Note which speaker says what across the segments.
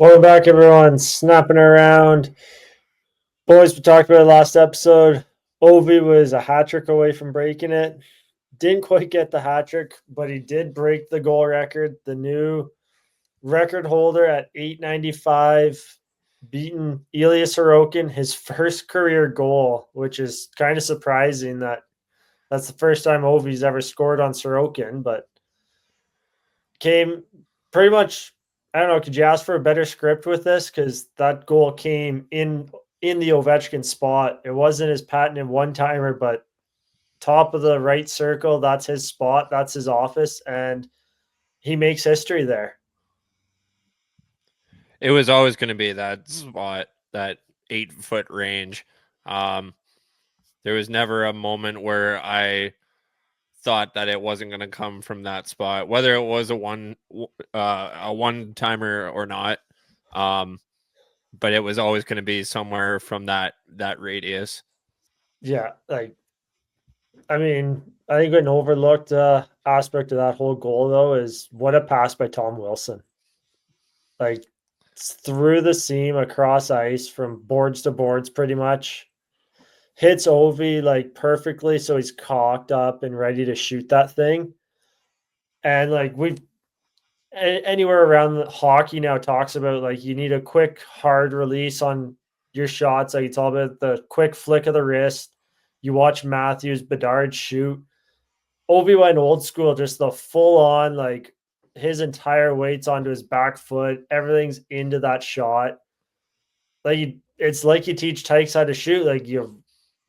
Speaker 1: Welcome back, everyone. Snapping around. Boys, we talked about it last episode. Ovi was a hat trick away from breaking it. Didn't quite get the hat trick, but he did break the goal record. The new record holder at 895, beating Elias Sorokin, his first career goal, which is kind of surprising that that's the first time Ovi's ever scored on Sorokin, but came pretty much. I don't know. Could you ask for a better script with this? Because that goal came in the Ovechkin spot. It wasn't his patented one timer, but top of the right circle. That's his spot. That's his office, and he makes history there.
Speaker 2: It was always going to be that spot, that 8-foot range. Um, there was never a moment where I thought that it wasn't going to come from that spot, whether it was a one timer or not. But it was always going to be somewhere from that radius.
Speaker 1: Yeah, I mean, I think an overlooked aspect of that whole goal though is what a pass by Tom Wilson. Like through the seam across ice from boards to boards, pretty much hits Ovi like perfectly, so he's cocked up and ready to shoot that thing. And like we've anywhere around hockey now talks about like you need a quick hard release on your shots. Like it's all about the quick flick of the wrist. You watch Matthews, Bedard shoot. Ovi went old school, just the full on like his entire weight's onto his back foot. Everything's into that shot. It's like you teach Tykes how to shoot. Like you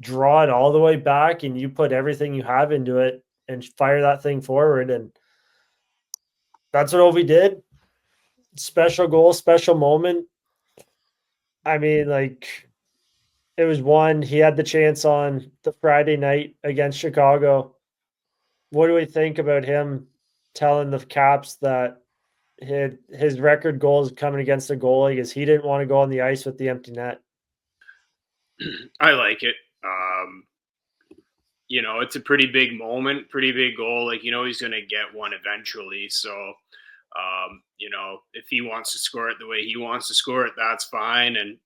Speaker 1: draw it all the way back and you put everything you have into it and fire that thing forward. And that's what Ovi did. Special goal, special moment. I mean, like it was one. He had the chance on the Friday night against Chicago. What do we think about him telling the Caps that his record goals coming against a goalie because he didn't want to go on the ice with the empty net?
Speaker 3: I like it. It's a pretty big moment, pretty big goal. Like, he's going to get one eventually. So, if he wants to score it the way he wants to score it, that's fine. And,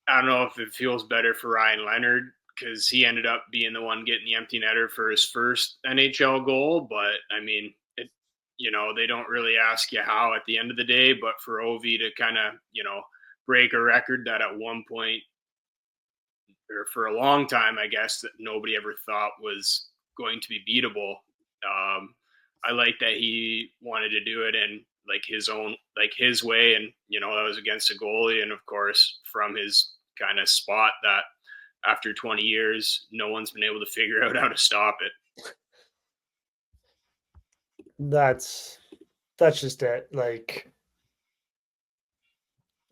Speaker 3: I don't know if it feels better for Ryan Leonard because he ended up being the one getting the empty netter for his first NHL goal. But, I mean, they don't really ask you how at the end of the day. But for Ovi to kind of, break a record that at one point, or for a long time, I guess, that nobody ever thought was going to be beatable. I like that he wanted to do it in like his way, and that was against a goalie, and of course from his kind of spot that after 20 years, no one's been able to figure out how to stop it.
Speaker 1: That's just it. Like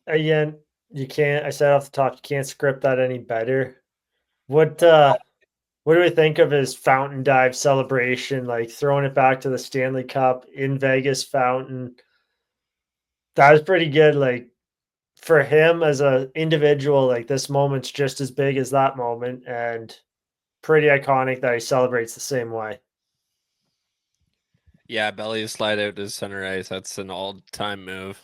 Speaker 1: again, you can't. I said off the top, you can't script that any better. What do we think of his fountain dive celebration? Like throwing it back to the Stanley Cup in Vegas fountain. That was pretty good. Like for him as an individual, like this moment's just as big as that moment, and pretty iconic that he celebrates the same way.
Speaker 2: Yeah, belly slide out to center ice. That's an all-time move.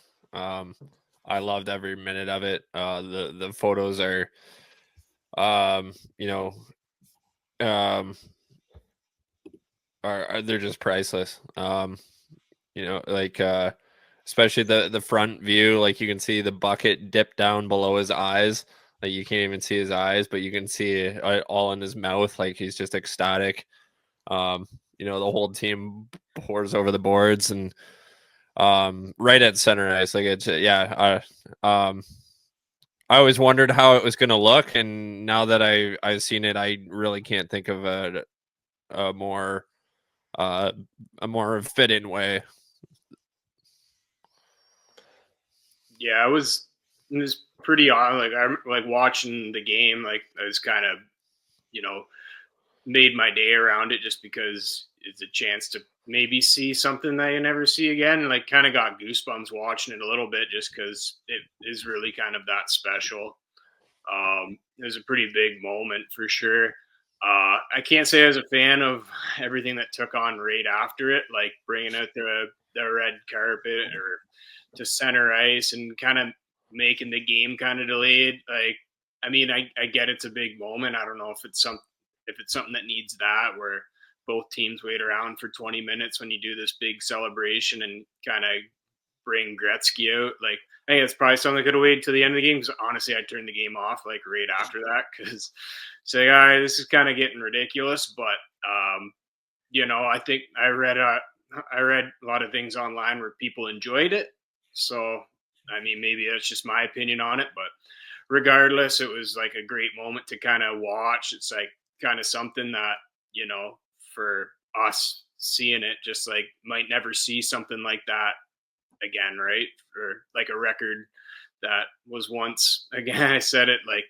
Speaker 2: I loved every minute of it. The photos are, um, you know, um, are they're just priceless. Like especially the front view, like you can see the bucket dip down below his eyes. Like you can't even see his eyes, but you can see it all in his mouth. Like he's just ecstatic. The whole team pours over the boards and right at center ice. Like it's I always wondered how it was going to look, and now that I've seen it, I really can't think of a more fit in way.
Speaker 3: Yeah, it was pretty odd. Like I like watching the game. Like I was kind of made my day around it just because it's a chance to maybe see something that you never see again. And like kind of got goosebumps watching it a little bit just because it is really kind of that special. It was a pretty big moment for sure. I can't say I was a fan of everything that took on right after it, like bringing out the red carpet or to center ice and kind of making the game kind of delayed. Like, I mean, I get it's a big moment. I don't know if it's something that needs that, where both teams wait around for 20 minutes when you do this big celebration and kind of bring Gretzky out. Like, I think it's probably something that could have waited till the end of the game. Because honestly, I turned the game off like right after that because it's like, all right, this is kind of getting ridiculous. But I think I read a lot of things online where people enjoyed it. So, I mean, maybe that's just my opinion on it, but regardless, it was like a great moment to kind of watch. It's like kind of something that, for us seeing it, just like might never see something like that again, right? Or like a record that was once, again, I said it, like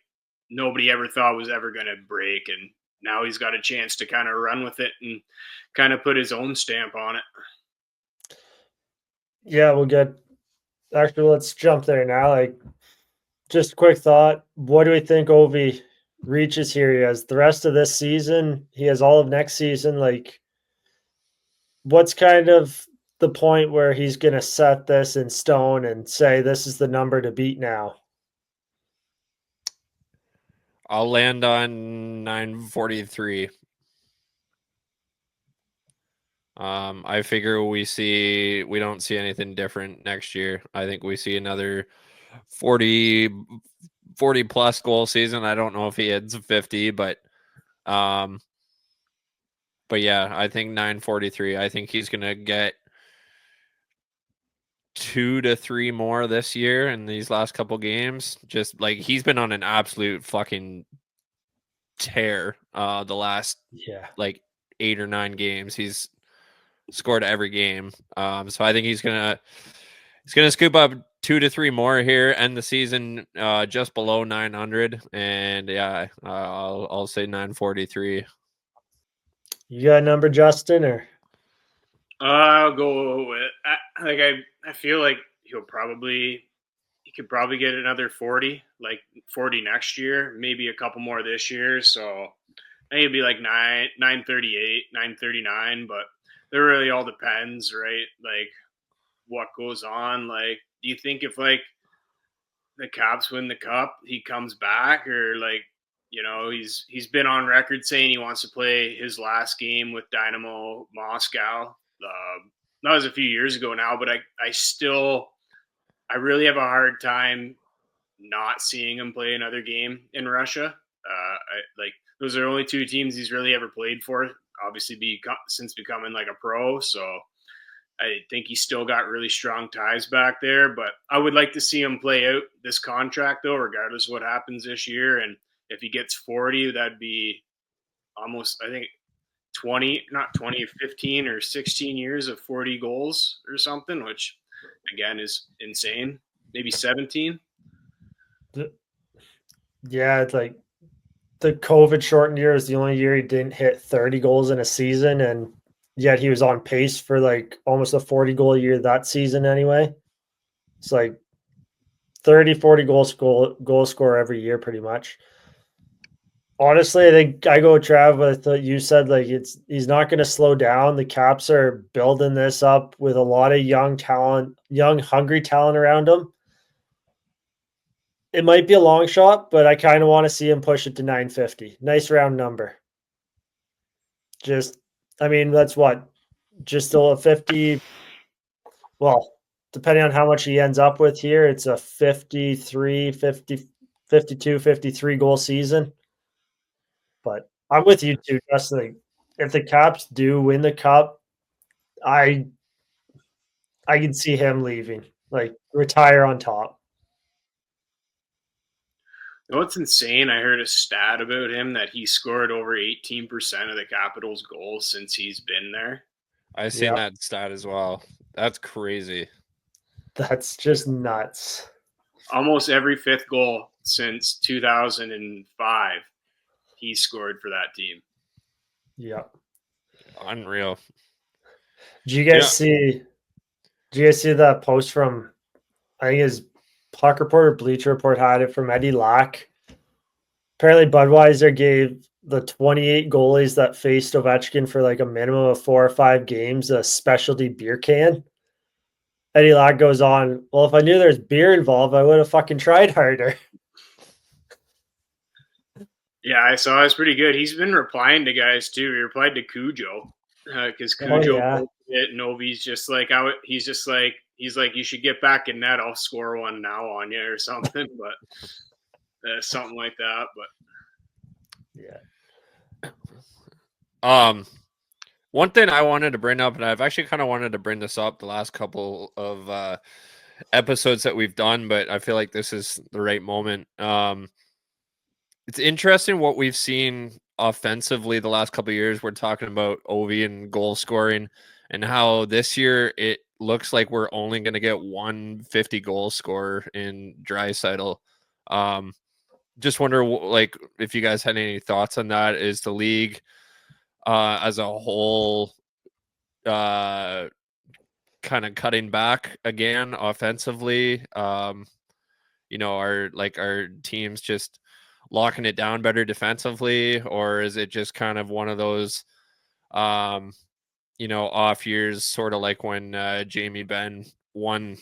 Speaker 3: nobody ever thought was ever going to break. And now he's got a chance to kind of run with it and kind of put his own stamp on it.
Speaker 1: Yeah, actually, let's jump there now. Like, just a quick thought. What do we think Ovi reaches here? He has the rest of this season. He has all of next season. Like, what's kind of the point where he's going to set this in stone and say, this is the number to beat now?
Speaker 2: I'll land on 943. I figure we don't see anything different next year. I think we see another 40 plus goal season. I don't know if he hits 50, but yeah, I think 943. I think he's going to get 2 to 3 more this year in these last couple games. Just like he's been on an absolute fucking tear the last like 8 or 9 games. He's scored every game. So I think he's gonna scoop up 2 to 3 more here, end the season just below 900, and yeah, I'll say 943.
Speaker 1: You got a number, Justin, or?
Speaker 3: I'll go with I feel like he could probably get another 40, like 40 next year, maybe a couple more this year. So I think it'd be like 938, 939, but it really all depends, right? Like what goes on. Like, do you think if like the Caps win the cup, he comes back, or like, he's been on record saying he wants to play his last game with Dynamo Moscow. That was a few years ago now, but I really have a hard time not seeing him play another game in Russia. Those are the only 2 teams he's really ever played for, obviously since becoming like a pro. So I think he's still got really strong ties back there, but I would like to see him play out this contract though, regardless of what happens this year. And if he gets 40, that'd be almost, I think, 15 or 16 years of 40 goals or something, which again is insane. Maybe 17.
Speaker 1: Yeah, it's like the COVID shortened year is the only year he didn't hit 30 goals in a season, and yet he was on pace for like almost a 40 goal a year that season anyway. It's like 30, 40 goal scorer every year pretty much. Honestly, I think I go Trav with what you said. Like he's not going to slow down. The Caps are building this up with a lot of young talent, young hungry talent around him. It might be a long shot, but I kind of want to see him push it to 950. Nice round number. That's what? Just still a 50. Well, depending on how much he ends up with here, it's a 53, 50, 52, 53 goal season. But I'm with you too, Justin. If the Caps do win the cup, I can see him leaving, like retire on top.
Speaker 3: You know what's insane? I heard a stat about him that he scored over 18% of the Capitals' goals since he's been there.
Speaker 2: I've seen that stat as well. That's crazy.
Speaker 1: That's just nuts.
Speaker 3: Almost every 5th goal since 2005, he scored for that team.
Speaker 1: Yep.
Speaker 2: Unreal.
Speaker 1: Did you guys see that post from, I think his Puck Report or Bleacher Report had it, from Eddie Lack? Apparently Budweiser gave the 28 goalies that faced Ovechkin for like a minimum of 4 or 5 games a specialty beer can. Eddie Lack goes on, well, if I knew there's beer involved, I would have fucking tried harder.
Speaker 3: Yeah, I saw it's pretty good. He's been replying to guys too. He replied to Cujo because Cujo posted it, and Ovi's just like, he's like, you should get back in net. I'll score one now on you or something, but something like that. But
Speaker 1: yeah.
Speaker 2: One thing I wanted to bring up, and I've actually kind of wanted to bring this up the last couple of episodes that we've done, but I feel like this is the right moment. It's interesting what we've seen offensively the last couple of years. We're talking about Ovi and goal scoring, and how this year it looks like we're only going to get 150 goal scorer in Draisaitl. Just wonder, like, if you guys had any thoughts on that. Is the league as a whole kind of cutting back again offensively? Are teams just locking it down better defensively, or is it just kind of one of those off years, sort of like when Jamie Benn won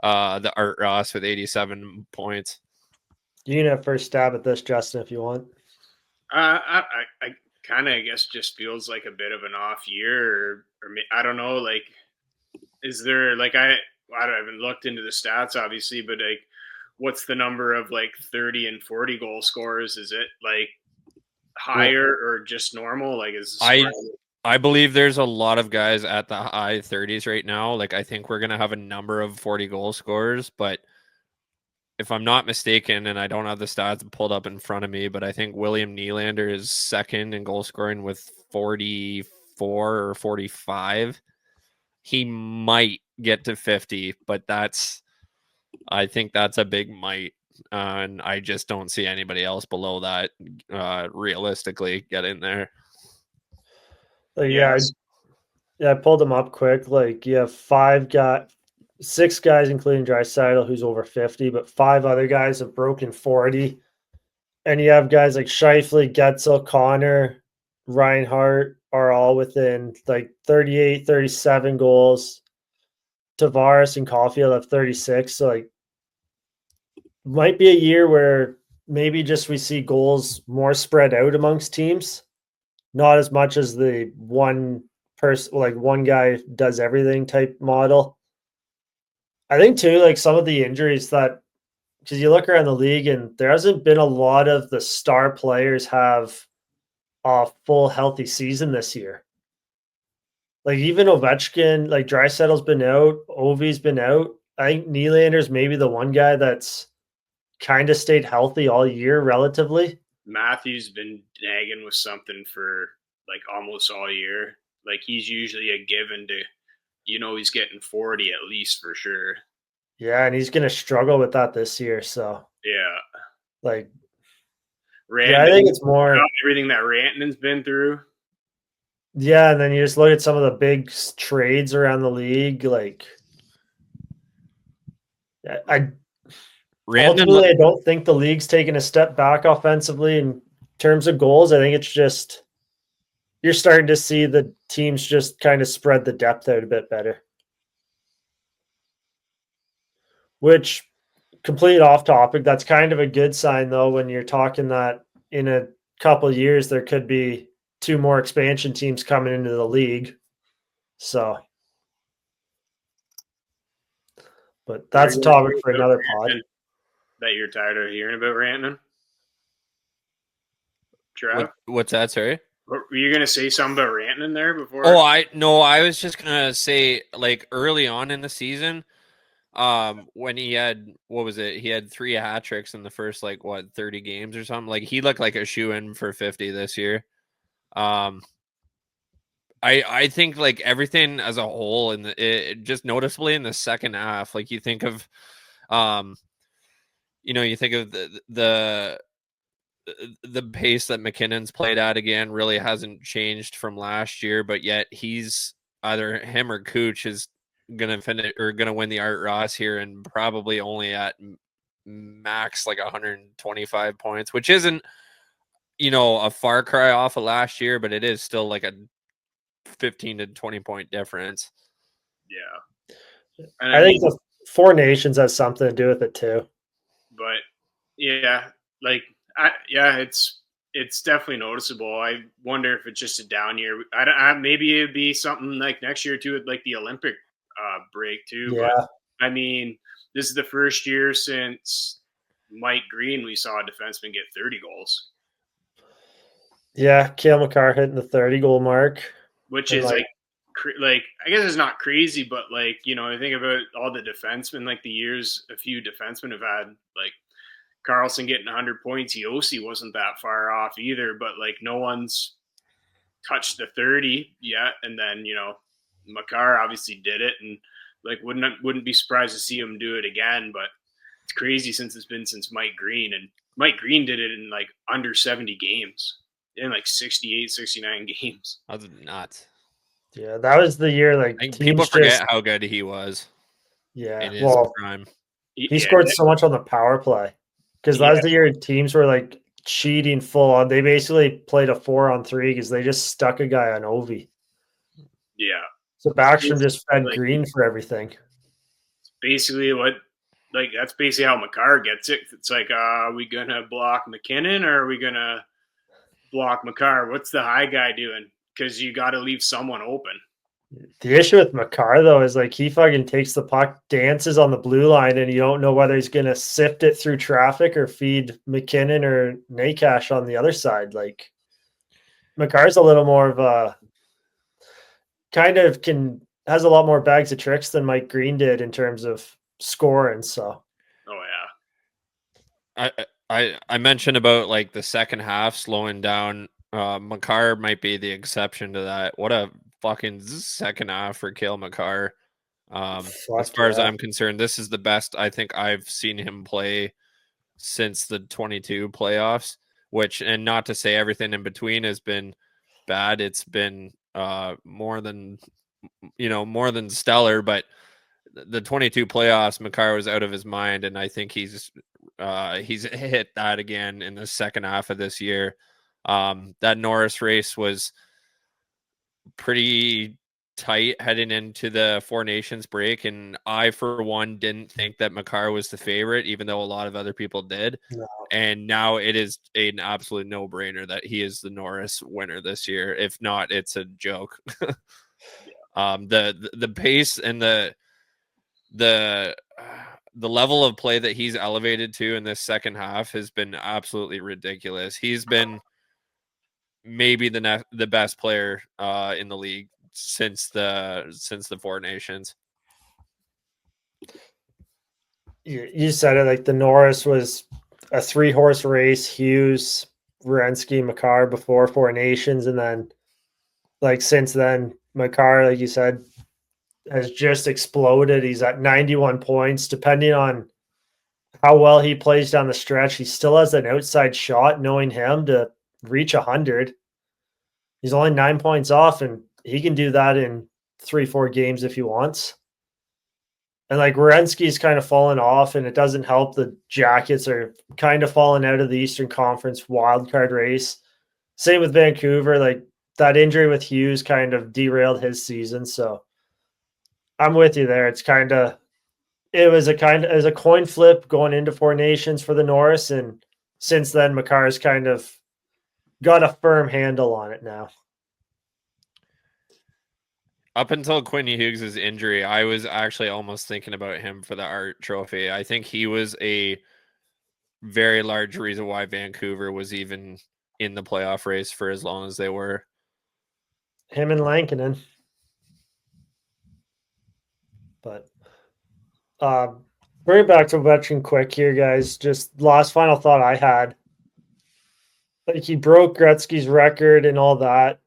Speaker 2: the Art Ross with 87 points?
Speaker 1: You can have first stab at this, Justin, if you want.
Speaker 3: I kind of, I guess, just feels like a bit of an off year, or I don't know. Like, is there like I haven't looked into the stats, obviously, but like, what's the number of like 30 and 40 goal scorers? Is it like higher or just normal? Like,
Speaker 2: I believe there's a lot of guys at the high 30s right now. Like, I think we're gonna have a number of 40 goal scorers, but if I'm not mistaken, and I don't have the stats pulled up in front of me, but I think William Nylander is second in goal scoring with 44 or 45. He might get to 50, but I think that's a big might. And I just don't see anybody else below that realistically get in there.
Speaker 1: Yeah, I pulled them up quick. Like, you have 6 guys, including Draisaitl, who's over 50, but 5 other guys have broken 40. And you have guys like Scheifele, Getzel, Connor, Reinhart are all within like 38, 37 goals. Tavares and Caulfield have 36. So, like, might be a year where maybe just we see goals more spread out amongst teams, not as much as the one person, like one guy does everything type model. I think too, like some of the injuries that, because you look around the league and there hasn't been a lot of the star players have a full healthy season this year. Like even Ovechkin, like Draisaitl's been out, Ovi's been out. I think Nylander's maybe the one guy that's kind of stayed healthy all year relatively.
Speaker 3: Matthew's been nagging with something for like almost all year. Like he's usually a given to, he's getting 40 at least for sure.
Speaker 1: Yeah, and he's gonna struggle with that this year. So
Speaker 3: yeah,
Speaker 1: like,
Speaker 3: Rantanen,
Speaker 1: I think it's more
Speaker 3: everything that Rantanen's been through.
Speaker 1: Yeah, and then you just look at some of the big trades around the league. Like, ultimately, I don't think the league's taking a step back offensively in terms of goals. I think it's just you're starting to see the teams just kind of spread the depth out a bit better. Which, complete off topic, that's kind of a good sign, though, when you're talking that in a couple of years there could be 2 more expansion teams coming into the league. So, but that's a topic for another pod.
Speaker 3: That you're tired of hearing about Rantanen?
Speaker 2: What's that, sorry?
Speaker 3: Were you going to say something about Rantanen there before?
Speaker 2: I was just going to say, like, early on in the season, when he had, he had 3 hat tricks in the first, 30 games or something. Like, he looked like a shoe-in for 50 this year. I think like everything as a whole just noticeably in the second half, like you think of the pace that McKinnon's played at again really hasn't changed from last year, but yet he's either him or Cooch is gonna finish or gonna win the Art Ross here, and probably only at max like 125 points, which isn't a far cry off of last year, but it is still like a 15 to 20 point difference.
Speaker 3: And
Speaker 1: I think the Four Nations has something to do with it too.
Speaker 3: But yeah, like it's definitely noticeable. I wonder if it's just a down year. Maybe it'd be something like next year too, with like the Olympic break too.
Speaker 1: Yeah.
Speaker 3: But I mean, this is the first year since Mike Green we saw a defenseman get 30 goals.
Speaker 1: Yeah, Cale Makar hitting the 30-goal mark,
Speaker 3: which
Speaker 1: and
Speaker 3: is like I guess it's not crazy, but like I think about all the defensemen, like the years a few defensemen have had, like Carlson getting 100 points. Yossi wasn't that far off either, but like no one's touched the 30 yet. And then Makar obviously did it, and like wouldn't be surprised to see him do it again. But it's crazy since it's been since Mike Green, and Mike Green did it in like under 70 games, in like 68, 69 games.
Speaker 2: That's nuts.
Speaker 1: Yeah, that was the year. Like
Speaker 2: I think people forget
Speaker 1: just,
Speaker 2: how good he was.
Speaker 1: Yeah,
Speaker 2: in his prime.
Speaker 1: He scored so much on the power play, because that was the year teams were like cheating full on. They basically played a 4-on-3 because they just stuck a guy on Ovi.
Speaker 3: Yeah.
Speaker 1: So Backstrom just fed Green for everything.
Speaker 3: Basically that's basically how Makar gets it. It's like, are we gonna block McKinnon or are we gonna block Makar? What's the high guy doing? Because you got to leave someone open.
Speaker 1: The issue with Makar, though, is like he fucking takes the puck, dances on the blue line, and you don't know whether he's going to sift it through traffic or feed McKinnon or Nakash on the other side. Like Makar's a little more of a has a lot more bags of tricks than Mike Green did in terms of scoring. So,
Speaker 3: oh
Speaker 2: yeah, I mentioned about like the second half slowing down. Makar might be the exception to that. What a fucking second half for Cale Makar. As far as I'm concerned, this is the best I think I've seen him play since the 22 playoffs, and not to say everything in between has been bad. It's been more than stellar, but the 22 playoffs, Makar was out of his mind, and I think he's hit that again in the second half of this year. That Norris race was pretty tight heading into the Four Nations break, and I for one didn't think that Makar was the favorite, even though a lot of other people did.
Speaker 1: No.
Speaker 2: And now it is an absolute no-brainer that he is the Norris winner this year. If not, it's a joke. The pace and the level of play that he's elevated to in this second half has been absolutely ridiculous. He's been maybe the best player in the league since the Four Nations.
Speaker 1: You said it, like the Norris was a 3-horse race, Hughes, Werenski, Makar before Four Nations, and then like since then Makar, like you said, has just exploded. He's at 91 points. Depending on how well he plays down the stretch, he still has an outside shot, knowing him, to reach 100. He's only 9 points off, and he can do that in 3-4 games if he wants. And like Werenski's kind of fallen off, and it doesn't help. The Jackets are kind of falling out of the Eastern Conference wildcard race. Same with Vancouver. Like that injury with Hughes kind of derailed his season. So I'm with you there. It was a coin flip going into Four Nations for the Norris, and since then Makar's kind of got a firm handle on it now.
Speaker 2: Up until Quinny Hughes' injury, I was actually almost thinking about him for the Art Trophy. I think he was a very large reason why Vancouver was even in the playoff race for as long as they were.
Speaker 1: Him and Lankinen. But bring it back to Ovechkin quick here, guys. Just last final thought I had. Like he broke Gretzky's record and all that.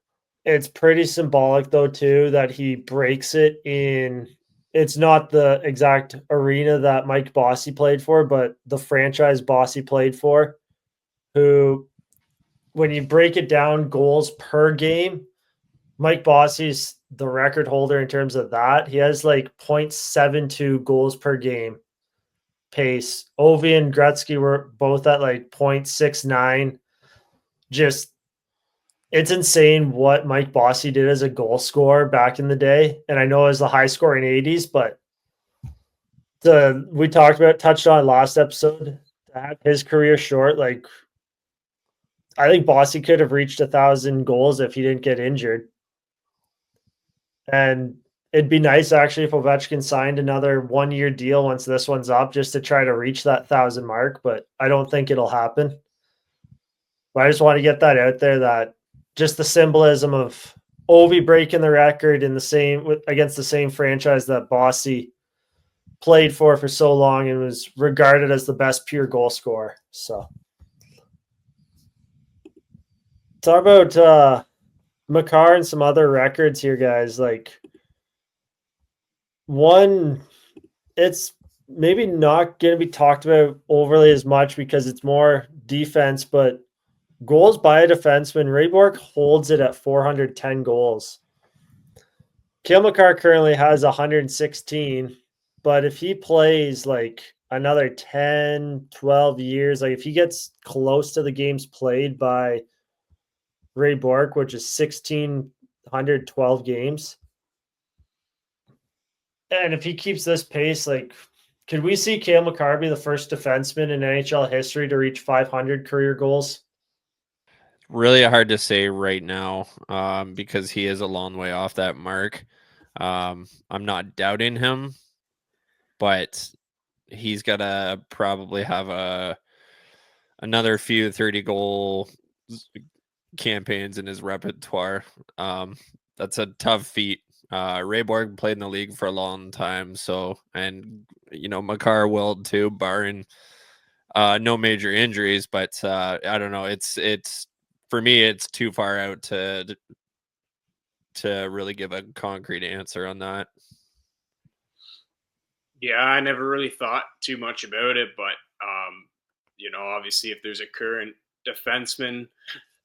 Speaker 1: It's pretty symbolic, though, too, that he breaks it in. It's not the exact arena that Mike Bossy played for, but the franchise Bossy played for, who, when you break it down, goals per game, Mike Bossy's the record holder in terms of that. He has like 0.72 goals per game pace. Ovi and Gretzky were both at like 0.69. Just, it's insane what Mike Bossy did as a goal scorer back in the day. And I know it was the high scoring 80s, but we touched on last episode, to have his career short, like I think Bossy could have reached 1,000 goals if he didn't get injured. And it'd be nice actually if Ovechkin signed another 1-year deal once this one's up, just to try to reach that 1,000 mark. But I don't think it'll happen. But I just want to get that out there, that just the symbolism of Ovi breaking the record in the same against the same franchise that Bossy played for so long and was regarded as the best pure goal scorer. So talk about Makar and some other records here, guys. Like one, it's maybe not going to be talked about overly as much because it's more defense, but goals by a defenseman, Ray Bourque holds it at 410 goals. Cale Makar currently has 116, but if he plays like another 10, 12 years, like if he gets close to the games played by Ray Bourque, which is 1,612 games, and if he keeps this pace, like could we see Cale Makar be the first defenseman in NHL history to reach 500 career goals?
Speaker 2: Really hard to say right now, because he is a long way off that mark. I'm not doubting him, but he's got to probably have another few 30-goal campaigns in his repertoire. That's a tough feat. Ray Bourque played in the league for a long time, so, and Makar will too, barring no major injuries. But I don't know. It's for me, it's too far out to really give a concrete answer on that.
Speaker 3: Yeah, I never really thought too much about it, but obviously, if there's a current defenseman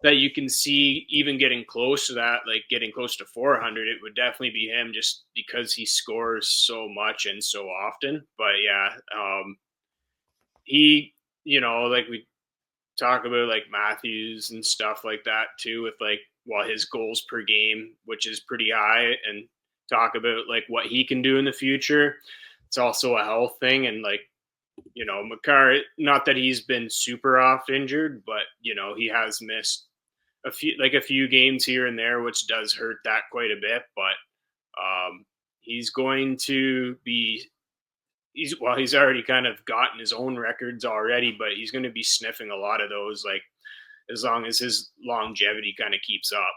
Speaker 3: that you can see even getting close to that, like getting close to 400, it would definitely be him, just because he scores so much and so often. But yeah, he, like we talk about like Matthews and stuff like that too, with like, his goals per game, which is pretty high, and talk about like what he can do in the future. It's also a health thing, and like, Makar, not that he's been super oft injured, but he has missed a few games here and there, which does hurt that quite a bit. But he's going to be he's already kind of gotten his own records already, but he's going to be sniffing a lot of those, like as long as his longevity kind of keeps up.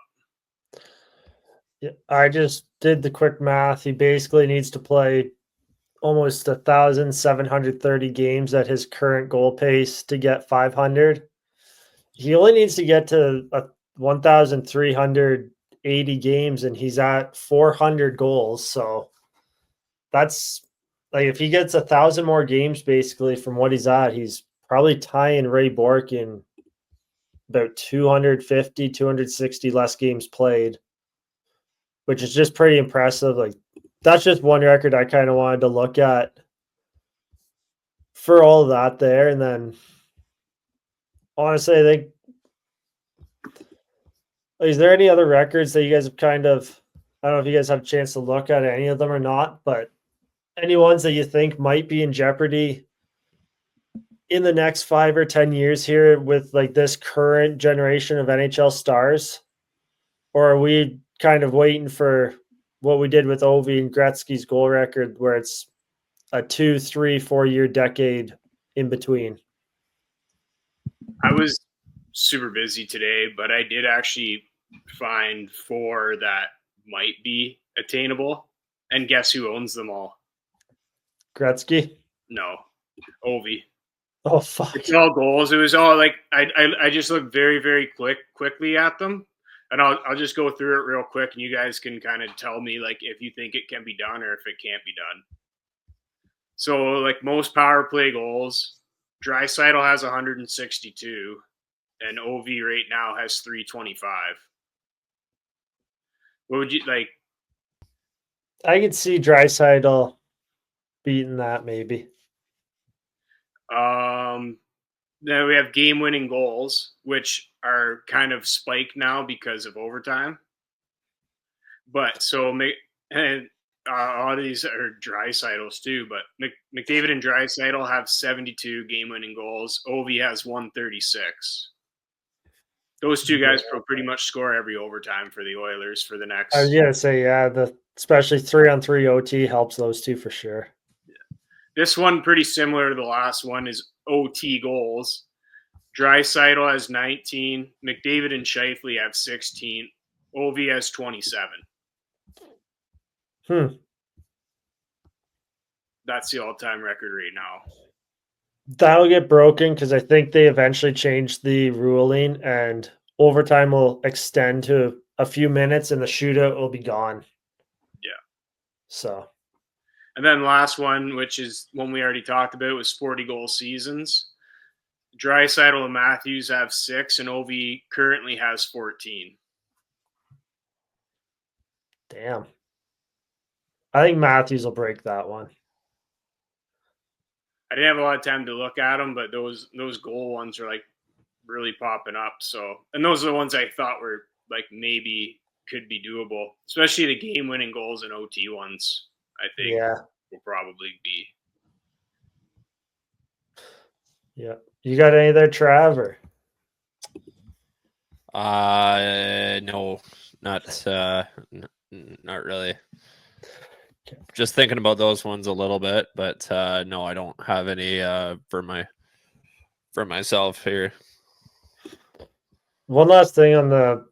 Speaker 1: Yeah, I just did the quick math. He basically needs to play almost 1,730 games at his current goal pace to get 500. He only needs to get to 1,380 games, and he's at 400 goals. So that's like if he gets 1,000 more games, basically from what he's at, he's probably tying Ray Bourque in about 250, 260 less games played, which is just pretty impressive. Like that's just one record I kind of wanted to look at for all of that there. And then honestly, I think, is there any other records that you guys have kind of, I don't know if you guys have a chance to look at any of them or not, but any ones that you think might be in jeopardy in the next 5 or 10 years here with like this current generation of NHL stars? Or are we kind of waiting for what we did with Ovi and Gretzky's goal record, where it's a 2, 3, 4-year decade in between?
Speaker 3: I was super busy today, but I did actually find 4 that might be attainable. And guess who owns them all?
Speaker 1: Gretzky?
Speaker 3: No, Ovi.
Speaker 1: Oh fuck!
Speaker 3: It's all goals. It was all like I just looked very, very quickly at them, and I'll just go through it real quick, and you guys can kind of tell me like if you think it can be done or if it can't be done. So like most power play goals, Draisaitl has 162, and OV right now has 325. What would you like?
Speaker 1: I could see Draisaitl beating that maybe.
Speaker 3: Then we have game-winning goals, which are kind of spiked now because of overtime. But so and A lot of these are Draisaitl's too, but McDavid and Draisaitl have 72 game-winning goals. Ovi has 136. Those two guys pretty much score every overtime for the Oilers for the next.
Speaker 1: I was gonna say, especially 3-on-3 OT helps those two for sure.
Speaker 3: This one, pretty similar to the last one, is OT goals. Draisaitl has 19. McDavid and Scheifele have 16. Ovi has 27. That's the all-time record right now.
Speaker 1: That'll get broken because I think they eventually changed the ruling and overtime will extend to a few minutes and the shootout will be gone.
Speaker 3: Yeah.
Speaker 1: So.
Speaker 3: And then last one, which is one we already talked about, was 40-goal seasons. Draisaitl and Matthews have 6, and Ovi currently has 14.
Speaker 1: Damn. I think Matthews will break that one.
Speaker 3: I didn't have a lot of time to look at them, but those goal ones are like really popping up. So, and those are the ones I thought were like maybe could be doable, especially the game-winning goals and OT ones. I think will probably be.
Speaker 1: Yeah. You got any there, Trav? Or?
Speaker 2: No, not really. Just thinking about those ones a little bit, but no, I don't have any for myself here.
Speaker 1: One last thing on the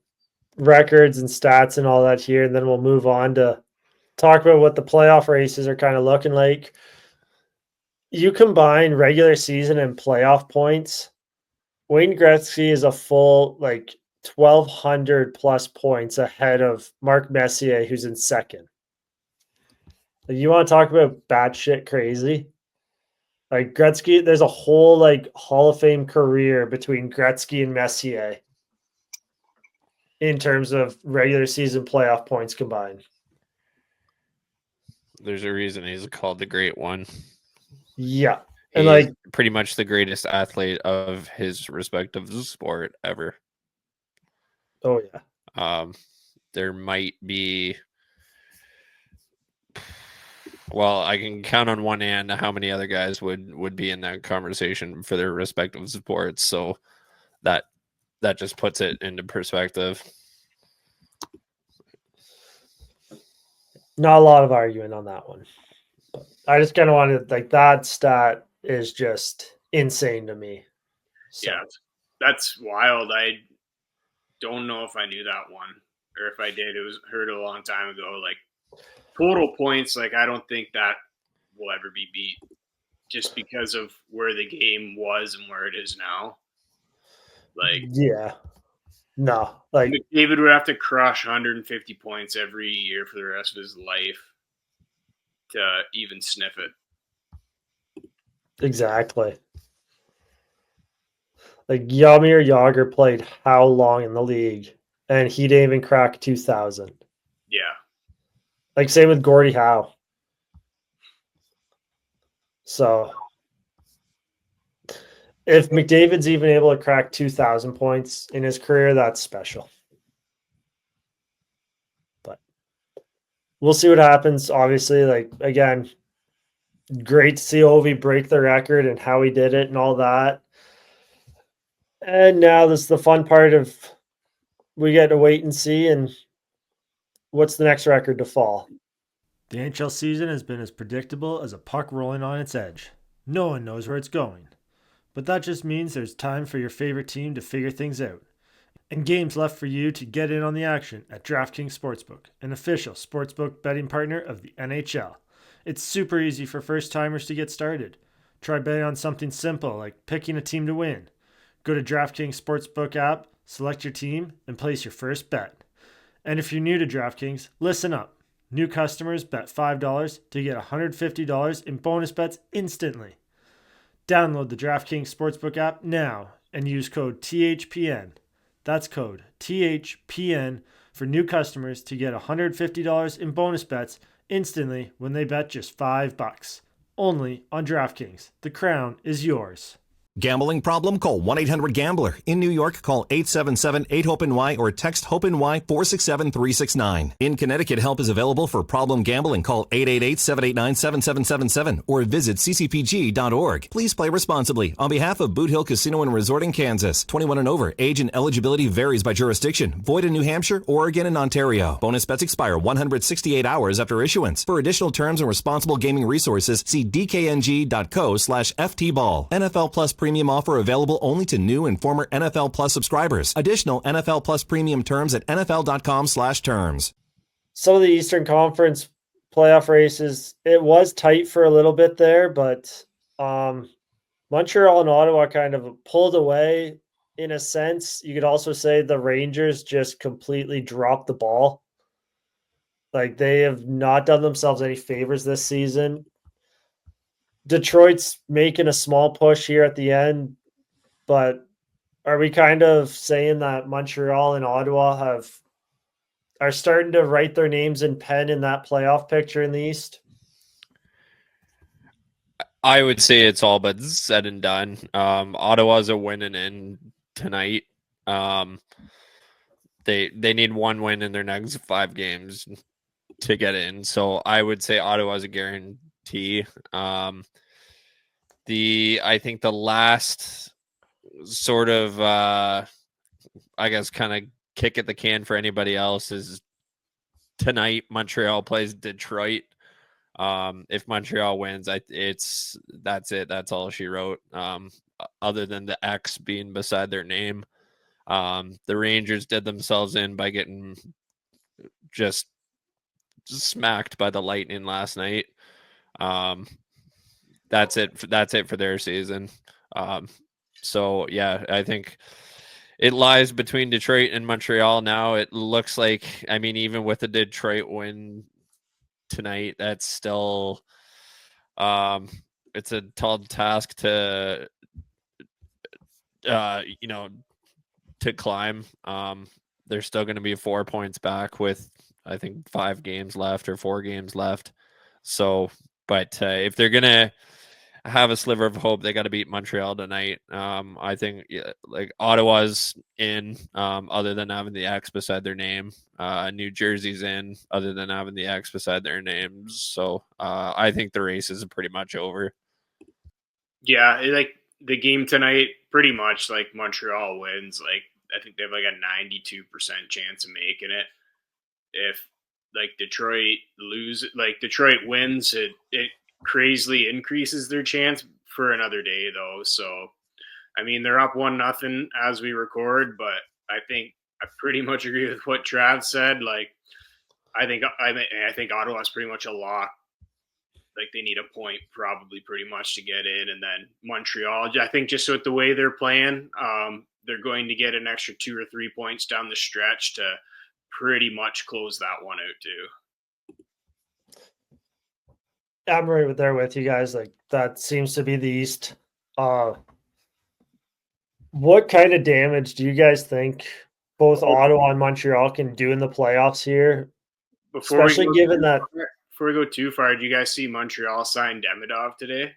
Speaker 1: records and stats and all that here, and then we'll move on to talk about what the playoff races are kind of looking like. You combine regular season and playoff points, Wayne Gretzky is a full 1,200 plus points ahead of Mark Messier, who's in second. You want to talk about batshit crazy? Like Gretzky, there's a whole Hall of Fame career between Gretzky and Messier in terms of regular season playoff points combined.
Speaker 2: There's a reason he's called the Great One.
Speaker 1: Yeah.
Speaker 2: And he's pretty much the greatest athlete of his respective sport ever.
Speaker 1: Oh yeah.
Speaker 2: There might be, well, I can count on one hand how many other guys would be in that conversation for their respective sports. So that just puts it into perspective.
Speaker 1: Not a lot of argument on that one. But I just kind of wanted that stat is just insane to me. So.
Speaker 3: Yeah, that's wild. I don't know if I knew that one, or if I did, heard it a long time ago. Total points, I don't think that will ever be beat, just because of where the game was and where it is now.
Speaker 1: Yeah, no,
Speaker 3: McDavid would have to crush 150 points every year for the rest of his life to even sniff it.
Speaker 1: Exactly. Jaromir Jagr played how long in the league, and he didn't even crack 2,000.
Speaker 3: Yeah.
Speaker 1: Same with Gordie Howe. So if McDavid's even able to crack 2,000 points in his career, that's special. But we'll see what happens. Obviously, again, great to see Ovi break the record and how he did it and all that. And now this is the fun part of we get to wait and see and what's the next record to fall.
Speaker 4: The NHL season has been as predictable as a puck rolling on its edge. No one knows where it's going. But that just means there's time for your favorite team to figure things out. And games left for you to get in on the action at DraftKings Sportsbook, an official sportsbook betting partner of the NHL. It's super easy for first-timers to get started. Try betting on something simple like picking a team to win. Go to DraftKings Sportsbook app, select your team, and place your first bet. And if you're new to DraftKings, listen up. New customers bet $5 to get $150 in bonus bets instantly. Download the DraftKings Sportsbook app now and use code THPN. That's code THPN for new customers to get $150 in bonus bets instantly when they bet just $5. Only on DraftKings. The crown is yours.
Speaker 5: Gambling problem? Call 1-800-GAMBLER. In New York, call 877-8-HOPE-NY or text HOPE-NY 467-369. In Connecticut, help is available for problem gambling. Call 888-789-7777 or visit ccpg.org. Please play responsibly. On behalf of Boot Hill Casino and Resort in Kansas, 21 and over. Age and eligibility varies by jurisdiction. Void in New Hampshire, Oregon, and Ontario. Bonus bets expire 168 hours after issuance. For additional terms and responsible gaming resources, see dkng.co/ftball. NFL Plus Premium offer available only to new and former NFL Plus subscribers. Additional NFL Plus Premium terms at nfl.com/terms.
Speaker 1: Some of the Eastern Conference playoff races, it was tight for a little bit there, but Montreal and Ottawa kind of pulled away in a sense. You could also say the Rangers just completely dropped the ball. Like, they have not done themselves any favors this season. Detroit's making a small push here at the end, but are we kind of saying that Montreal and Ottawa are starting to write their names in pen in that playoff picture in the East?
Speaker 2: I would say it's all but said and done. Ottawa's a winning in tonight. They need one win in their next 5 games to get in. So I would say Ottawa's a guarantee. I think the last sort of I guess kind of kick at the can for anybody else is tonight Montreal plays Detroit. If Montreal wins, that's it. That's all she wrote. Other than the X being beside their name. The Rangers did themselves in by getting just smacked by the Lightning last night. That's it for their season. So yeah, I think it lies between Detroit and Montreal now. It looks like, I mean, even with the Detroit win tonight, that's still it's a tall task to to climb. They're still going to be 4 points back with, I think, 5 games left or 4 games left. So, but if they're going to have a sliver of hope, they got to beat Montreal tonight. I think like Ottawa's in, other than having the X beside their name. New Jersey's in, other than having the X beside their names. So I think the race is pretty much over.
Speaker 3: Yeah, like the game tonight, pretty much like Montreal wins. Like I think they have like a 92% chance of making it. If like Detroit wins, it crazily increases their chance for another day though. So I mean, they're up 1-0 as we record, but I think I pretty much agree with what Trav said. Like I think Ottawa's pretty much a lock. Like they need a point probably pretty much to get in. And then Montreal, I think just with the way they're playing, they're going to get an extra 2 or 3 points down the stretch to pretty much close that one out too.
Speaker 1: I'm right there with you guys. Like that seems to be the East. What kind of damage do you guys think both Ottawa and Montreal can do in the playoffs here? Especially given that.
Speaker 3: Before we go too far, did you guys see Montreal sign Demidov today?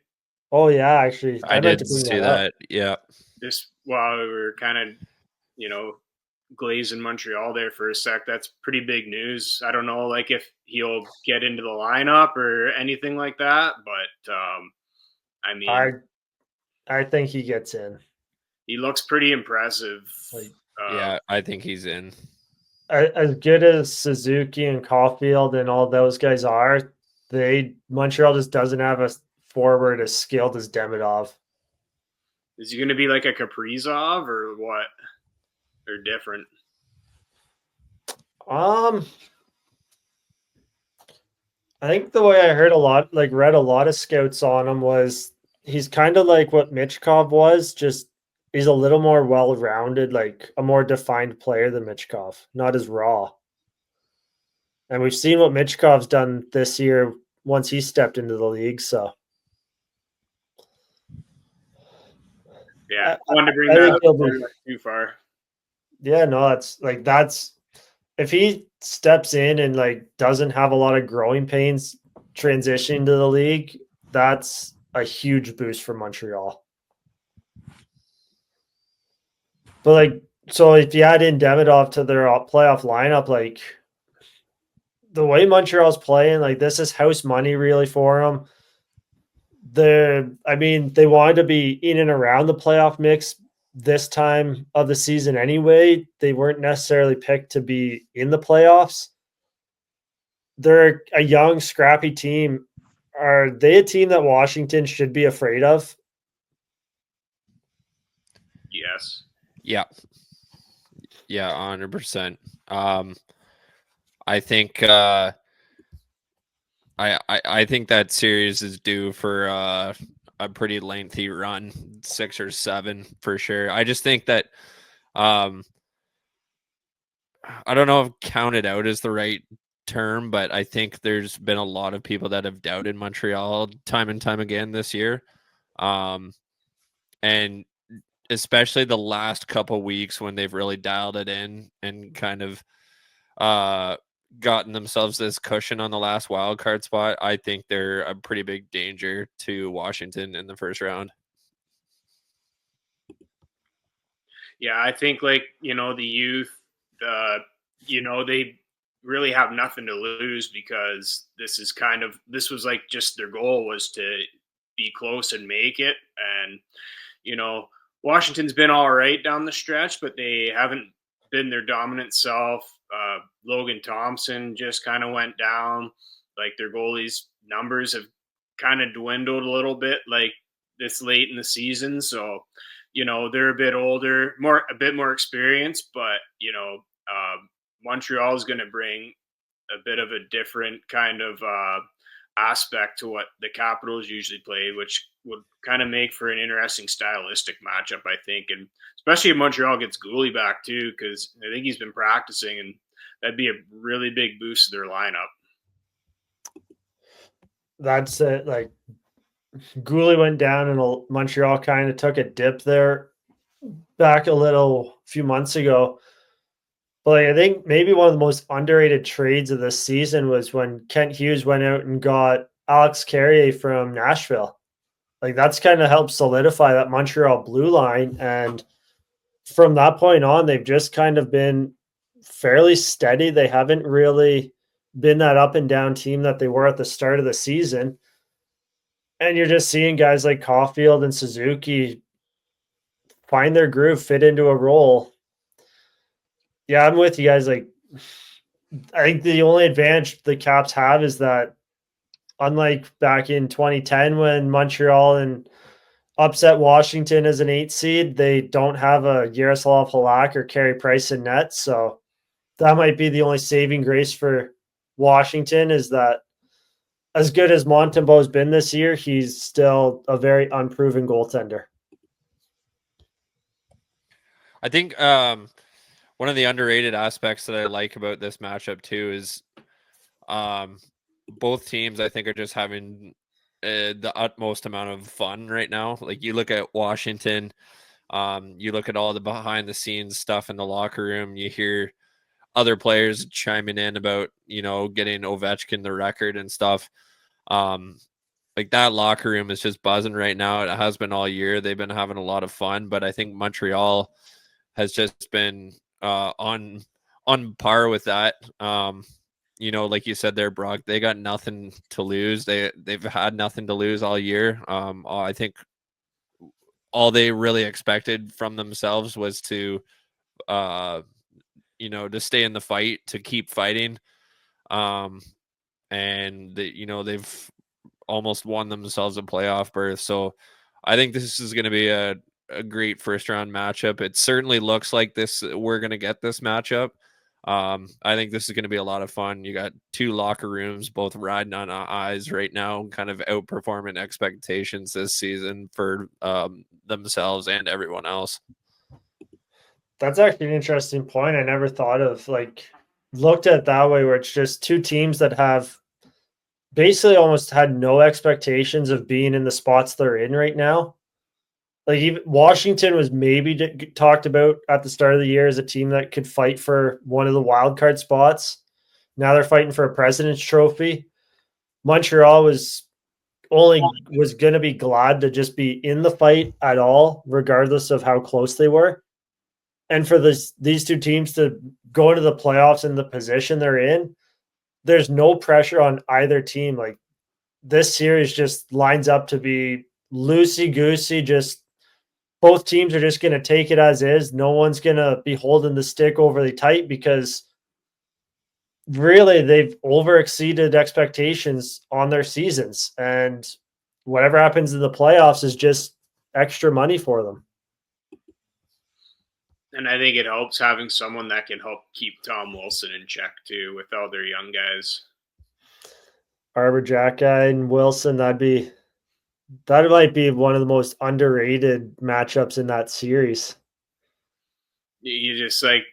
Speaker 1: Oh yeah, actually,
Speaker 2: I did see that. Yeah.
Speaker 3: Just while we were kind of, glazing Montreal there for a sec, that's pretty big news. I don't know, like if he'll get into the lineup or anything like that, but I mean,
Speaker 1: I think he gets in.
Speaker 3: He looks pretty impressive.
Speaker 2: Yeah, I think he's in.
Speaker 1: As good as Suzuki and Caulfield and all those guys are, Montreal just doesn't have a forward as skilled as Demidov.
Speaker 3: Is he going to be like a Kaprizov or what? Or different?
Speaker 1: I think the way I read a lot of scouts on him was he's kind of like what Michkov was, just he's a little more well-rounded, like a more defined player than Michkov, not as raw. And we've seen what Michkov's done this year once he stepped into the league. So,
Speaker 3: yeah, I wanted to bring that up too far.
Speaker 1: Yeah, no, that's if he steps in and like doesn't have a lot of growing pains transitioning to the league, that's a huge boost for Montreal. But like, so if you add in Demidov to their playoff lineup, like the way Montreal's playing, like this is house money really for them. I mean, they wanted to be in and around the playoff mix this time of the season anyway. They weren't necessarily picked to be in the playoffs. They're a young, scrappy team. Are they a team that Washington should be afraid of?
Speaker 3: Yes.
Speaker 2: Yeah. Yeah, 100%. I think I think that series is due for a pretty lengthy run, 6 or 7 for sure. I just think that I don't know if counted out is the right term, but I think there's been a lot of people that have doubted Montreal time and time again this year. And especially the last couple weeks when they've really dialed it in and kind of gotten themselves this cushion on the last wild card spot, I think they're a pretty big danger to Washington in the first round.
Speaker 3: Yeah, I think like, the youth, they really have nothing to lose because this was like just their goal was to be close and make it. And, Washington's been all right down the stretch, but they haven't been their dominant self. Logan Thompson just kind of went down. Like their goalies' numbers have kind of dwindled a little bit, like this late in the season. So, they're a bit older, a bit more experienced, but Montreal is going to bring a bit of a different kind of aspect to what the Capitals usually play, which would kind of make for an interesting stylistic matchup, I think. And especially if Montreal gets Gooley back too, because I think he's been practicing, and that'd be a really big boost to their lineup.
Speaker 1: That's it. Like Gooley went down and Montreal kind of took a dip there back a few months ago. But like, I think maybe one of the most underrated trades of this season was when Kent Hughes went out and got Alex Carrier from Nashville. Like that's kind of helped solidify that Montreal blue line. And from that point on, they've just kind of been fairly steady. They haven't really been that up and down team that they were at the start of the season. And you're just seeing guys like Caulfield and Suzuki find their groove, fit into a role. Yeah, I'm with you guys. Like, I think the only advantage the Caps have is that, unlike back in 2010 when Montreal and upset Washington as an 8 seed, they don't have a Yaroslav Halak or Carey Price in net. So that might be the only saving grace for Washington, is that as good as Montembeau's been this year, he's still a very unproven goaltender.
Speaker 2: I think one of the underrated aspects that I like about this matchup too is both teams, I think, are just having the utmost amount of fun right now. Like you look at Washington, you look at all the behind the scenes stuff in the locker room, you hear other players chiming in about, getting Ovechkin the record and stuff. Like that locker room is just buzzing right now. It has been all year. They've been having a lot of fun, but I think Montreal has just been on par with that. Like you said there, Brock, they got nothing to lose. They've had nothing to lose all year. I think all they really expected from themselves was to to stay in the fight, to keep fighting. And they've almost won themselves a playoff berth. So I think this is going to be a great first round matchup. It certainly looks like we're going to get this matchup. I think this is going to be a lot of fun. You got two locker rooms, both riding on eyes right now, kind of outperforming expectations this season for themselves and everyone else.
Speaker 1: That's actually an interesting point. I never thought of, looked at it that way, where it's just two teams that have basically almost had no expectations of being in the spots they're in right now. Like even Washington was maybe talked about at the start of the year as a team that could fight for one of the wild card spots. Now they're fighting for a President's Trophy. Montreal was only was going to be glad to just be in the fight at all, regardless of how close they were. And for these two teams to go into the playoffs in the position they're in, there's no pressure on either team. Like, this series just lines up to be loosey-goosey. Just both teams are just going to take it as is. No one's going to be holding the stick overly tight because really they've overexceeded expectations on their seasons. And whatever happens in the playoffs is just extra money for them.
Speaker 3: And I think it helps having someone that can help keep Tom Wilson in check too with all their young guys.
Speaker 1: Arbor Jacka and Wilson, that might be one of the most underrated matchups in that series.
Speaker 3: You just like,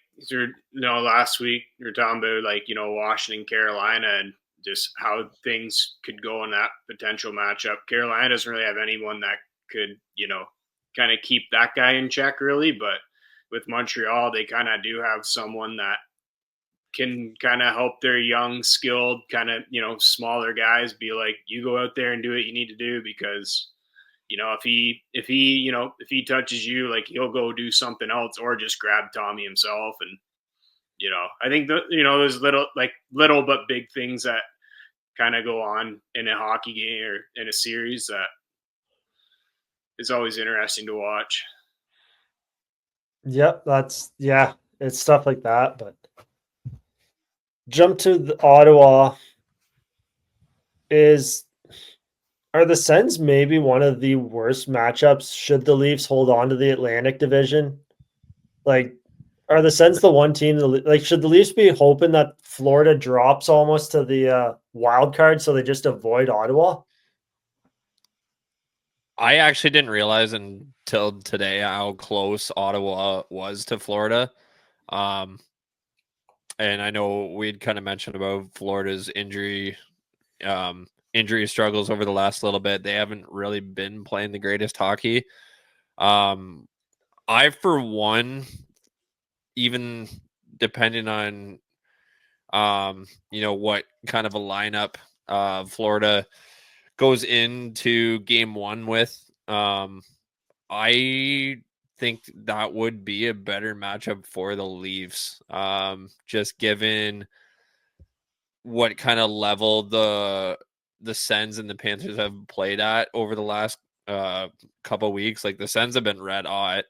Speaker 3: last week you're talking about Washington, Carolina, and just how things could go in that potential matchup. Carolina doesn't really have anyone that could, kind of keep that guy in check really, but with Montreal, they kind of do have someone that can kind of help their young, skilled, kind of, smaller guys be like, you go out there and do what you need to do because, if he touches you, like he'll go do something else or just grab Tommy himself. And, I think there's little but big things that kind of go on in a hockey game or in a series that is always interesting to watch.
Speaker 1: Yep, it's stuff like that. But jump to the Ottawa. Are the Sens maybe one of the worst matchups should the Leafs hold on to the Atlantic Division? Like, are the Sens the one team should the Leafs be hoping that Florida drops almost to the wild card so they just avoid Ottawa?
Speaker 2: I actually didn't realize until today how close Ottawa was to Florida. And I know we'd kind of mentioned about Florida's injury struggles over the last little bit. They haven't really been playing the greatest hockey. I, for one, even depending on, what kind of a lineup Florida goes into game one with, I think that would be a better matchup for the Leafs, just given what kind of level the Sens and the Panthers have played at over the last couple weeks. Like, the Sens have been red hot.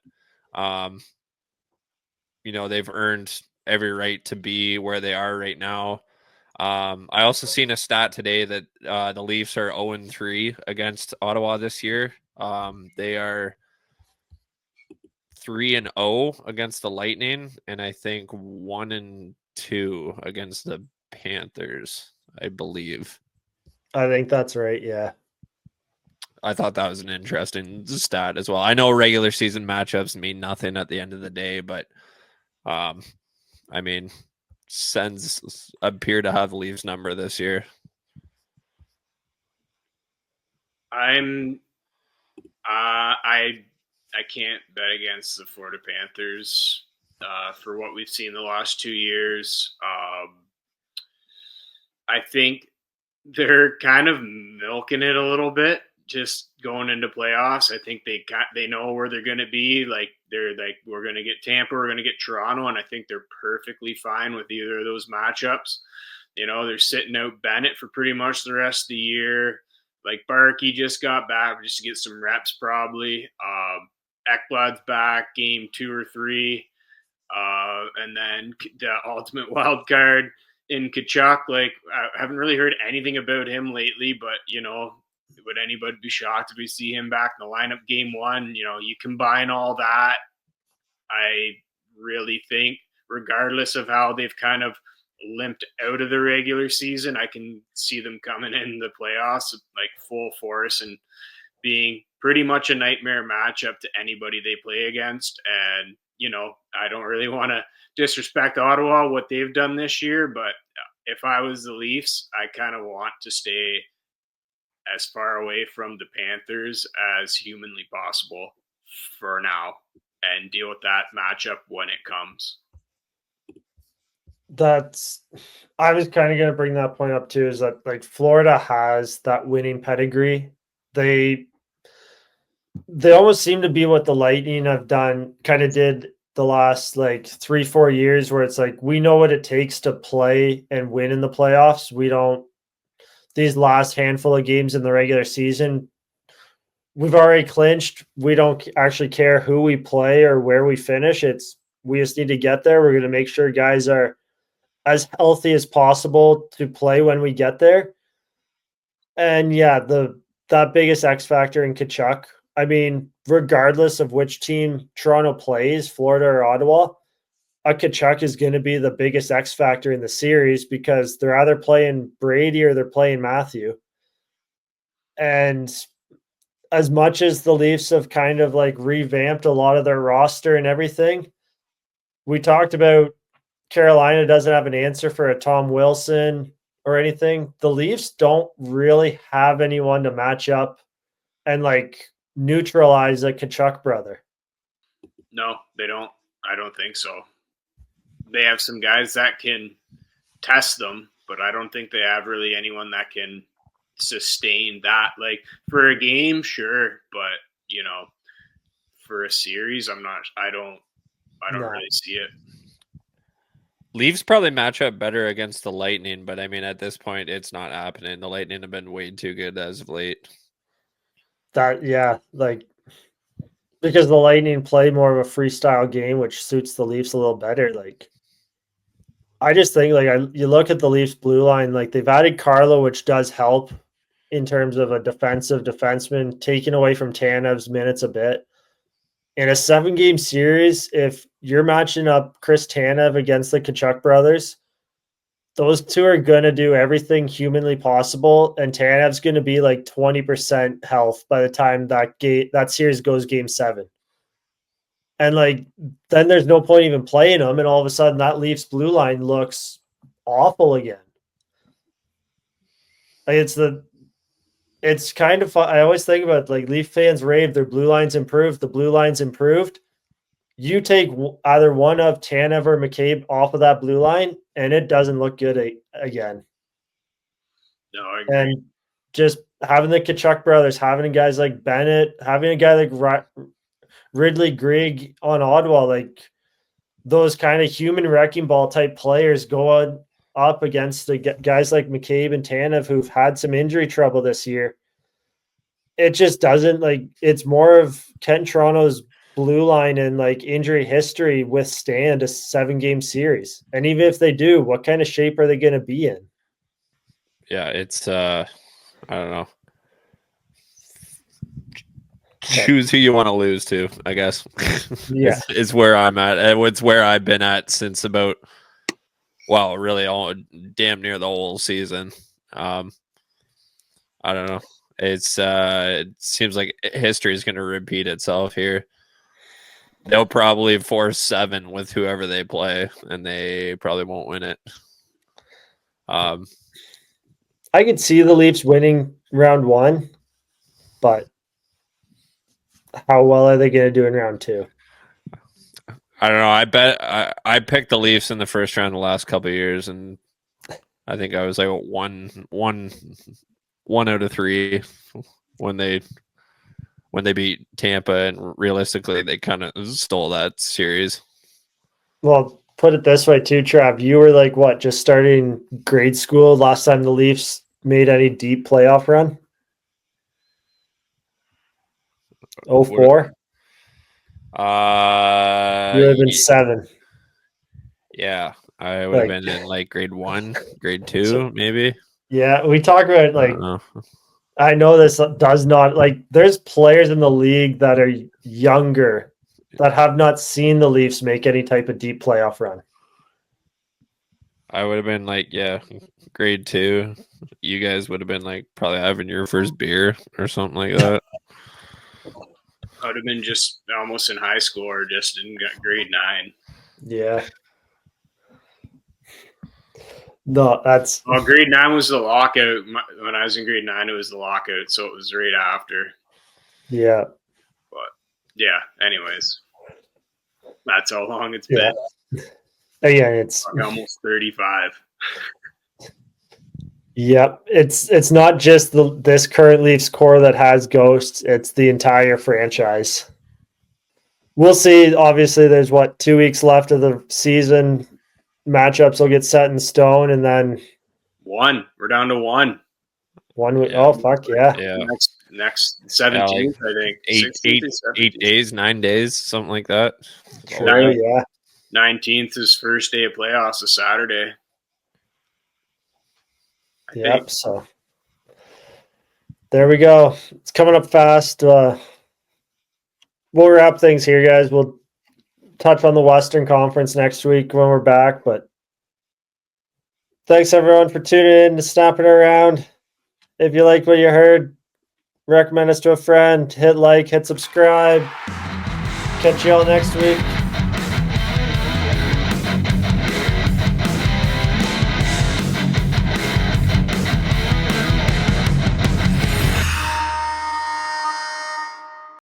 Speaker 2: They've earned every right to be where they are right now. I also seen a stat today that the Leafs are 0-3 against Ottawa this year. They are 3-0 against the Lightning, and I think 1-2 against the Panthers, I believe.
Speaker 1: I think that's right, yeah.
Speaker 2: I thought that was an interesting stat as well. I know regular season matchups mean nothing at the end of the day, but Sens appear to have the Leafs number this year.
Speaker 3: I can't bet against the Florida Panthers for what we've seen the last 2 years. I think they're kind of milking it a little bit, just going into playoffs. I think they know where they're going to be. Like, they're like, we're going to get Tampa, we're going to get Toronto, and I think they're perfectly fine with either of those matchups. They're sitting out Bennett for pretty much the rest of the year. Like, Barkey just got back just to get some reps probably. Ekblad's back game 2 or 3. And then the ultimate wild card in Tkachuk. Like, I haven't really heard anything about him lately, but, would anybody be shocked if we see him back in the lineup game 1? You combine all that, I really think, regardless of how they've kind of limped out of the regular season, I can see them coming in the playoffs like full force and being pretty much a nightmare matchup to anybody they play against. And, I don't really want to disrespect Ottawa, what they've done this year, but if I was the Leafs, I kind of want to stay as far away from the Panthers as humanly possible for now and deal with that matchup when it comes.
Speaker 1: I was kind of going to bring that point up too, is that like Florida has that winning pedigree They almost seem to be what the Lightning did the last like 3-4 years, where it's like, we know what it takes to play and win in the playoffs. We don't, these last handful of games in the regular season, we've already clinched. We don't actually care who we play or where we finish. We just need to get there. We're going to make sure guys are as healthy as possible to play when we get there. And yeah, that biggest X factor in Tkachuk, I mean, regardless of which team Toronto plays, Florida or Ottawa, a Tkachuk is going to be the biggest X factor in the series, because they're either playing Brady or they're playing Matthew. And as much as the Leafs have kind of like revamped a lot of their roster and everything, we talked about Carolina doesn't have an answer for a Tom Wilson or anything. The Leafs don't really have anyone to match up and like neutralize a Tkachuk brother.
Speaker 3: No, they don't. I don't think so. They have some guys that can test them, but I don't think they have really anyone that can sustain that. Like for a game, sure, but you know, for a series, I don't really see it.
Speaker 2: Leafs probably match up better against the Lightning, but I mean, at this point, it's not happening. The Lightning have been way too good as of late.
Speaker 1: Like, because the Lightning play more of a freestyle game, which suits the Leafs a little better. Like, I just think, like, you look at the Leafs blue line, like, they've added Carlo, which does help in terms of a defensive defenseman, taking away from Tanev's minutes a bit. In a 7-game series, if you're matching up Chris Tanev against the Tkachuk brothers, those two are going to do everything humanly possible, and Tanev's going to be like 20% health by the time that series goes game 7. And like, then there's no point even playing them, and all of a sudden that Leafs blue line looks awful again. Like, it's kind of fun. I always think about, like, Leaf fans rave their blue line's improved. The blue line's improved. You take either one of Tanev or McCabe off of that blue line, and it doesn't look good again.
Speaker 3: No, I agree.
Speaker 1: And just having the Tkachuk brothers, having guys like Bennett, having a guy like Ridley Grigg on Ottawa, like those kind of human wrecking ball type players going up against the guys like McCabe and Tanev who've had some injury trouble this year. It just doesn't, like, it's more of, can Toronto's blue line and like injury history withstand a 7-game series? And even if they do, what kind of shape are they going to be in?
Speaker 2: Yeah, it's I don't know. Choose who you want to lose to, I guess.
Speaker 1: Yeah.
Speaker 2: is where I'm at. It's where I've been at since about, well, really all damn near the whole season. I don't know. It seems like history is going to repeat itself here. They'll probably force 7 with whoever they play, and they probably won't win it.
Speaker 1: I could see the Leafs winning round 1, but how well are they going to do in round 2?
Speaker 2: I don't know. I bet I picked the Leafs in the first round the last couple of years, and I think I was like one out of 3 when they beat Tampa, and realistically they kind of stole that series.
Speaker 1: Well, put it this way too, Trav. You were like, what, just starting grade school last time the Leafs made any deep playoff run? 04? You would have been 7.
Speaker 2: Yeah, I would have been in like grade 1, grade 2, maybe.
Speaker 1: Yeah, we talk about, like, I know this does not, like, there's players in the league that are younger that have not seen the Leafs make any type of deep playoff run.
Speaker 2: I would have been like, yeah, grade 2. You guys would have been like probably having your first beer or something like that.
Speaker 3: I would have been just almost in high school or just in grade 9.
Speaker 1: Yeah. No, that's...
Speaker 3: Well, grade 9 was the lockout. When I was in grade 9, it was the lockout, so it was right after.
Speaker 1: Yeah.
Speaker 3: But, yeah, anyways. That's how long it's been.
Speaker 1: Yeah, it's...
Speaker 3: Like almost 35.
Speaker 1: Yep, it's not just this current Leafs core that has ghosts. It's the entire franchise. We'll see. Obviously, there's 2 weeks left of the season. Matchups will get set in stone, and then
Speaker 3: we're down to one.
Speaker 1: 1 week.
Speaker 2: Yeah.
Speaker 1: Oh fuck yeah!
Speaker 2: Yeah.
Speaker 3: Next 17th, I think.
Speaker 2: 8 days, 9 days, something like that.
Speaker 1: True, yeah.
Speaker 3: 19th is first day of playoffs, a Saturday.
Speaker 1: Yep. So there we go. It's coming up fast. We'll wrap things here, guys. We'll touch on the Western Conference next week when we're back. But thanks everyone for tuning in to Snapping Around. If you liked what you heard, recommend us to a friend. Hit like, hit subscribe. Catch you all next week.